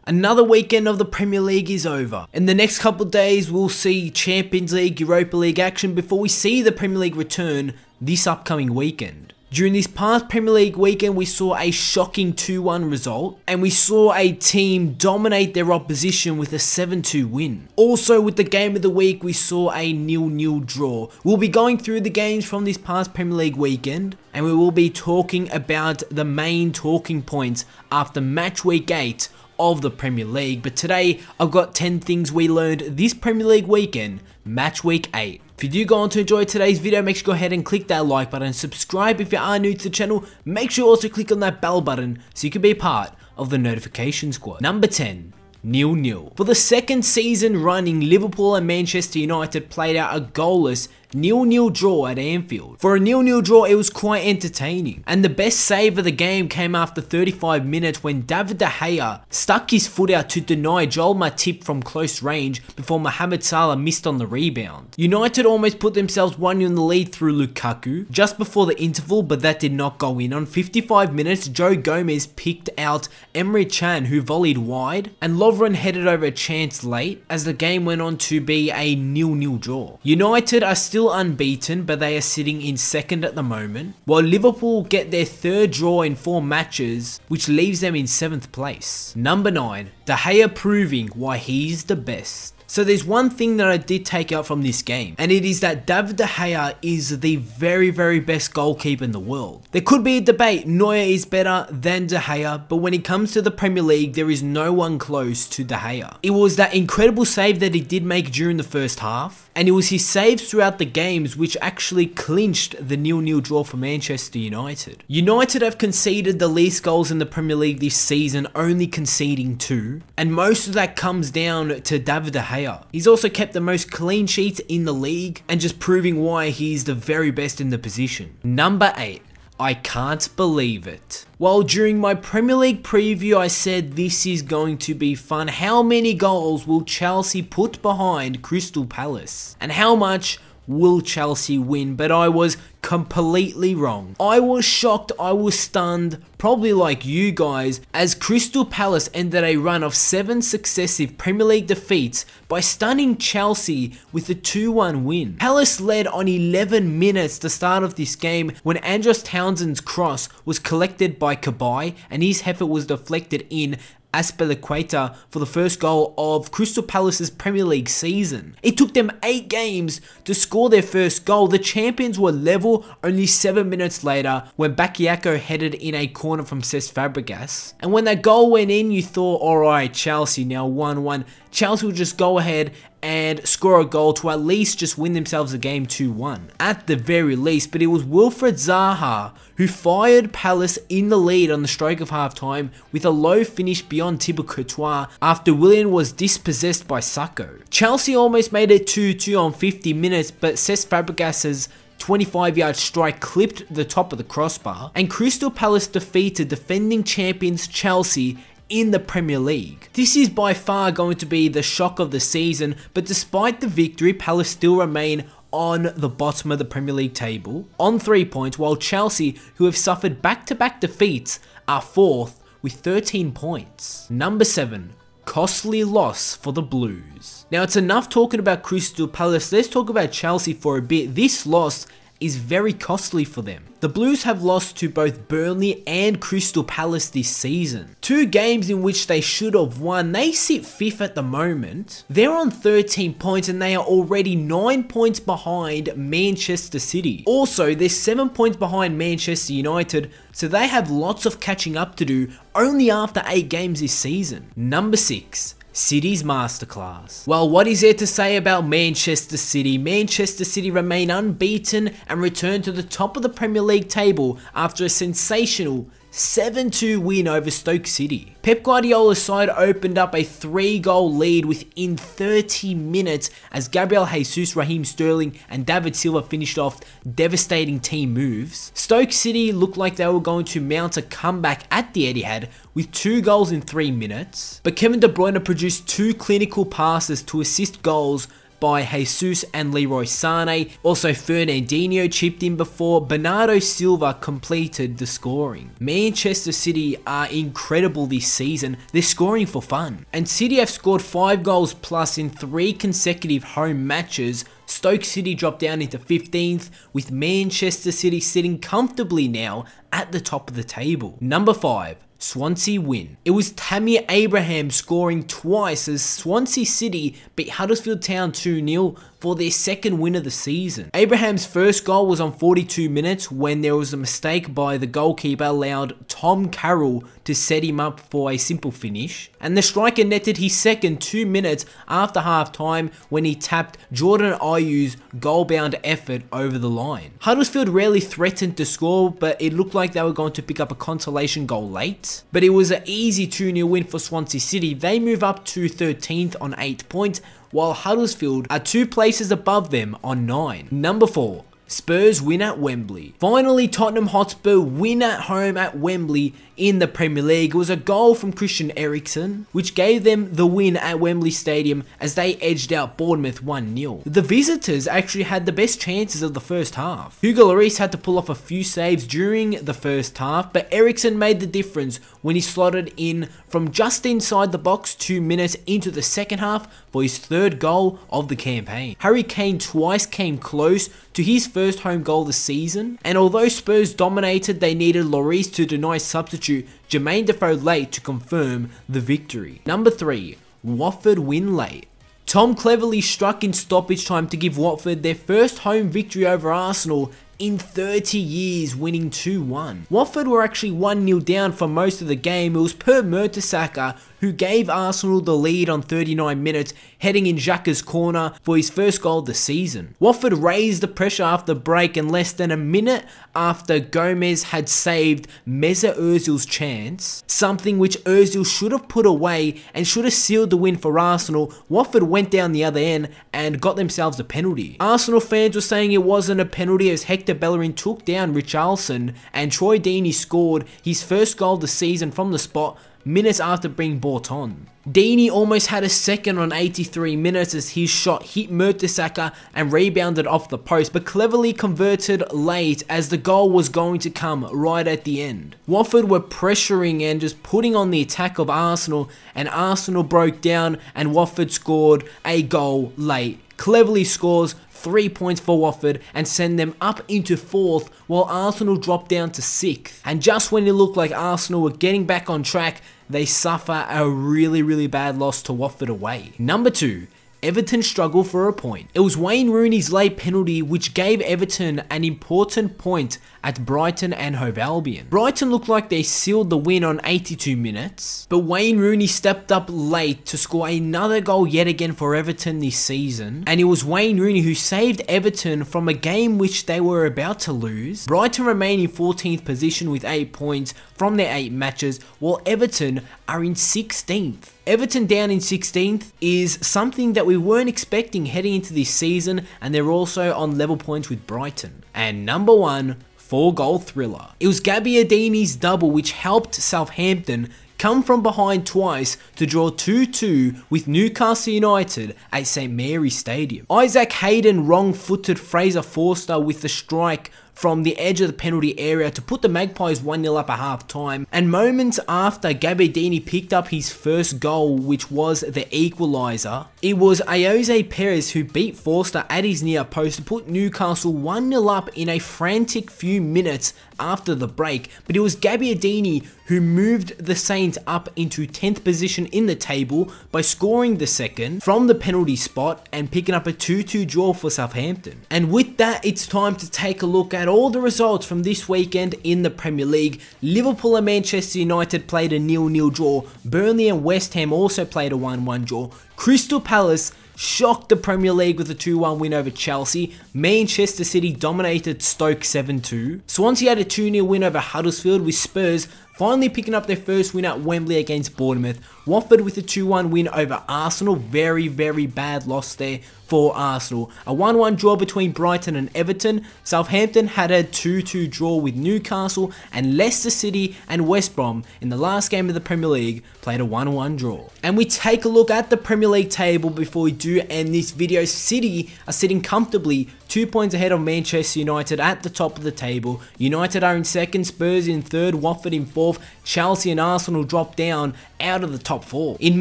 Another weekend of the Premier League is over. In the next couple of days, we'll see Champions League, Europa League action before we see the Premier League return this upcoming weekend. During this past Premier League weekend, we saw a shocking 2-1 result, and we saw a team dominate their opposition with a 7-2 win. Also, with the game of the week, we saw a 0-0 draw. We'll be going through the games from this past Premier League weekend, and we will be talking about the main talking points after match week 8 of the Premier League. But today, I've got 10 things we learned this Premier League weekend, match week 8. If you do go on to enjoy today's video, make sure you go ahead and click that like button and subscribe if you are new to the channel. Make sure you also click on that bell button so you can be a part of the notification squad. Number 10. 0-0. For the second season running, Liverpool and Manchester United played out a goalless 0-0 draw at Anfield. For a 0-0 draw, it was quite entertaining, and the best save of the game came after 35 minutes when David De Gea stuck his foot out to deny Joel Matip from close range before Mohamed Salah missed on the rebound. United almost put themselves 1-0 in the lead through Lukaku just before the interval, but that did not go in. On 55 minutes, Joe Gomez picked out Emre Can, who volleyed wide, and Lovren headed over a chance late as the game went on to be a 0-0 draw. United are still unbeaten, but they are sitting in second at the moment, while Liverpool get their third draw in 4 matches, which leaves them in 7th place. Number 9. De Gea proving why he's the best. So there's one thing that I did take out from this game, and it is that David De Gea is the very best goalkeeper in the world. There could be a debate, Neuer is better than De Gea, but when it comes to the Premier League, there is no one close to De Gea. It was that incredible save that he did make during the first half, and it was his saves throughout the games which actually clinched the 0-0 draw for Manchester United. United have conceded the least goals in the Premier League this season, only conceding 2, and most of that comes down to David De Gea. He's also kept the most clean sheets in the league and just proving why he's the very best in the position. Number 8. I can't believe it. Well, during my Premier League preview, I said this is going to be fun. How many goals will Chelsea put behind Crystal Palace? And how much will Chelsea win? But I was completely wrong. I was shocked, I was stunned, probably like you guys, as Crystal Palace ended a run of 7 successive Premier League defeats by stunning Chelsea with a 2-1 win. Palace led on 11 minutes the start of this game when Andros Townsend's cross was collected by Cabaye and his effort was deflected in Azpilicueta for the first goal of Crystal Palace's Premier League season. It took them 8 games to score their first goal. The champions were level only 7 minutes later when Bakayoko headed in a corner from Cesc Fabregas. And when that goal went in, you thought, alright, Chelsea now 1-1. Chelsea will just go ahead and score a goal to at least just win themselves a game 2-1 at the very least. But it was Wilfried Zaha who fired Palace in the lead on the stroke of half time with a low finish beyond Thibaut Courtois after Willian was dispossessed by Sakho. Chelsea almost made it 2-2 on 50 minutes, but Cesc Fabregas's 25-yard strike clipped the top of the crossbar, and Crystal Palace defeated defending champions Chelsea in the Premier League. This is by far going to be the shock of the season, but despite the victory, Palace still remain on the bottom of the Premier League table on 3 points, while Chelsea, who have suffered back-to-back defeats, are 4th with 13 points. Number 7. Costly loss for the Blues. Now it's enough talking about Crystal Palace, let's talk about Chelsea for a bit. This loss is very costly for them. The Blues have lost to both Burnley and Crystal Palace this season. 2 games in which they should have won. They sit 5th at the moment. They're on 13 points and they are already 9 points behind Manchester City. Also, they're 7 points behind Manchester United, so they have lots of catching up to do only after 8 games this season. Number 6. City's masterclass. Well, what is there to say about Manchester City? Manchester City remain unbeaten and return to the top of the Premier League table after a sensational 7-2 win over Stoke City. Pep Guardiola's side opened up a 3-goal lead within 30 minutes as Gabriel Jesus, Raheem Sterling and David Silva finished off devastating team moves. Stoke City looked like they were going to mount a comeback at the Etihad with 2 goals in 3 minutes, but Kevin De Bruyne produced 2 clinical passes to assist goals by Jesus and Leroy Sané. Also Fernandinho chipped in before Bernardo Silva completed the scoring. Manchester City are incredible this season. They're scoring for fun. And City have scored 5 goals plus in 3 consecutive home matches. Stoke City dropped down into 15th, with Manchester City sitting comfortably now at the top of the table. Number 5. Swansea Win. It was Tammy Abraham scoring twice as Swansea City beat Huddersfield Town 2-0 for their second win of the season. Abraham's first goal was on 42 minutes when there was a mistake by the goalkeeper allowed Tom Carroll to set him up for a simple finish. And the striker netted his second 2 minutes after half time when he tapped Jordan Ayew's goal-bound effort over the line. Huddersfield rarely threatened to score, but it looked like they were going to pick up a consolation goal late. But it was an easy 2-0 win for Swansea City. They move up to 13th on 8 points, while Huddersfield are 2 places above them on 9. Number 4. Spurs win at Wembley. Finally, Tottenham Hotspur win at home at Wembley in the Premier League. It was a goal from Christian Eriksen, which gave them the win at Wembley Stadium as they edged out Bournemouth 1-0. The visitors actually had the best chances of the first half. Hugo Lloris had to pull off a few saves during the first half, but Eriksen made the difference when he slotted in from just inside the box 2 minutes into the second half for his 3rd goal of the campaign. Harry Kane twice came close to his first home goal this season, and although Spurs dominated, they needed Lloris to deny substitute Jermaine Defoe late to confirm the victory. Number 3. Watford win late. Tom cleverly struck in stoppage time to give Watford their first home victory over Arsenal in 30 years, winning 2-1. Watford were actually 1-0 down for most of the game. It was Per Mertesacker who gave Arsenal the lead on 39 minutes, heading in Xhaka's corner for his first goal of the season. Watford raised the pressure after the break, and less than a minute after Gomez had saved Mesut Ozil's chance, something which Ozil should have put away and should have sealed the win for Arsenal, Watford went down the other end and got themselves a penalty. Arsenal fans were saying it wasn't a penalty as Hector Bellerin took down Richarlison, and Troy Deeney scored his first goal of the season from the spot minutes after being brought on. Deeney almost had a second on 83 minutes as his shot hit Mertesacker and rebounded off the post, but cleverly converted late as the goal was going to come right at the end. Watford were pressuring and just putting on the attack of Arsenal, and Arsenal broke down and Watford scored a goal late. Cleverly scores 3 points for Watford and send them up into 4th, while Arsenal dropped down to 6th. And just when it looked like Arsenal were getting back on track, they suffer a really bad loss to Watford away. Number 2. Everton struggle for a point. It was Wayne Rooney's late penalty which gave Everton an important point at Brighton and Hove Albion. Brighton looked like they sealed the win on 82 minutes, but Wayne Rooney stepped up late to score another goal yet again for Everton this season, and it was Wayne Rooney who saved Everton from a game which they were about to lose. Brighton remain in 14th position with 8 points from their 8 matches, while Everton are in 16th. Everton down in 16th is something that we weren't expecting heading into this season, and they're also on level points with Brighton. And number 1, 4-goal thriller. It was Gabbiadini's double which helped Southampton come from behind twice to draw 2-2 with Newcastle United at St Mary's Stadium. Isaac Hayden wrong-footed Fraser Forster with the strike from the edge of the penalty area to put the Magpies 1-0 up at half time, and moments after Gabbiadini picked up his first goal, which was the equaliser, it was Ayoze Perez who beat Forster at his near post to put Newcastle 1-0 up in a frantic few minutes after the break, but it was Gabbiadini who moved the Saints up into 10th position in the table by scoring the second from the penalty spot and picking up a 2-2 draw for Southampton. And with that, it's time to take a look at all the results from this weekend in the Premier League. Liverpool and Manchester United played a 0-0 draw. Burnley and West Ham also played a 1-1 draw. Crystal Palace shocked the Premier League with a 2-1 win over Chelsea. Manchester City dominated Stoke 7-2. Swansea had a 2-0 win over Huddersfield, with Spurs finally picking up their first win at Wembley against Bournemouth. Watford with a 2-1 win over Arsenal. Very, very bad loss there for Arsenal. A 1-1 draw between Brighton and Everton. Southampton had a 2-2 draw with Newcastle, and Leicester City and West Brom in the last game of the Premier League played a 1-1 draw. And we take a look at the Premier League table before we do end this video. City are sitting comfortably 2 points ahead of Manchester United at the top of the table. United are in second, Spurs in third, Watford in fourth, Chelsea and Arsenal drop down out of the top four. In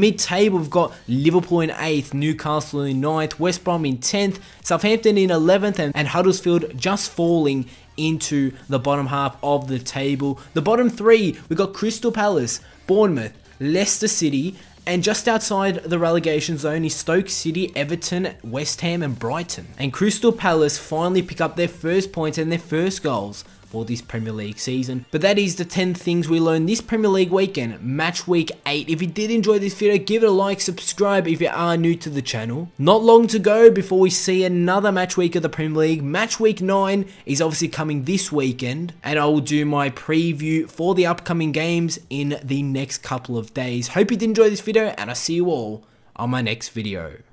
mid-table, we've got Liverpool in 8th, Newcastle in 9th, West Brom in 10th, Southampton in 11th, and Huddersfield just falling into the bottom half of the table. The bottom three, we've got Crystal Palace, Bournemouth, Leicester City, and just outside the relegation zone is Stoke City, Everton, West Ham and Brighton. And Crystal Palace finally pick up their first points and their first goals for this Premier League season. But that is the 10 things we learned this Premier League weekend, match week 8. If you did enjoy this video, give it a like, subscribe if you are new to the channel. Not long to go before we see another match week of the Premier League. Match week 9 is obviously coming this weekend, and I will do my preview for the upcoming games in the next couple of days. Hope you did enjoy this video, and I'll see you all on my next video.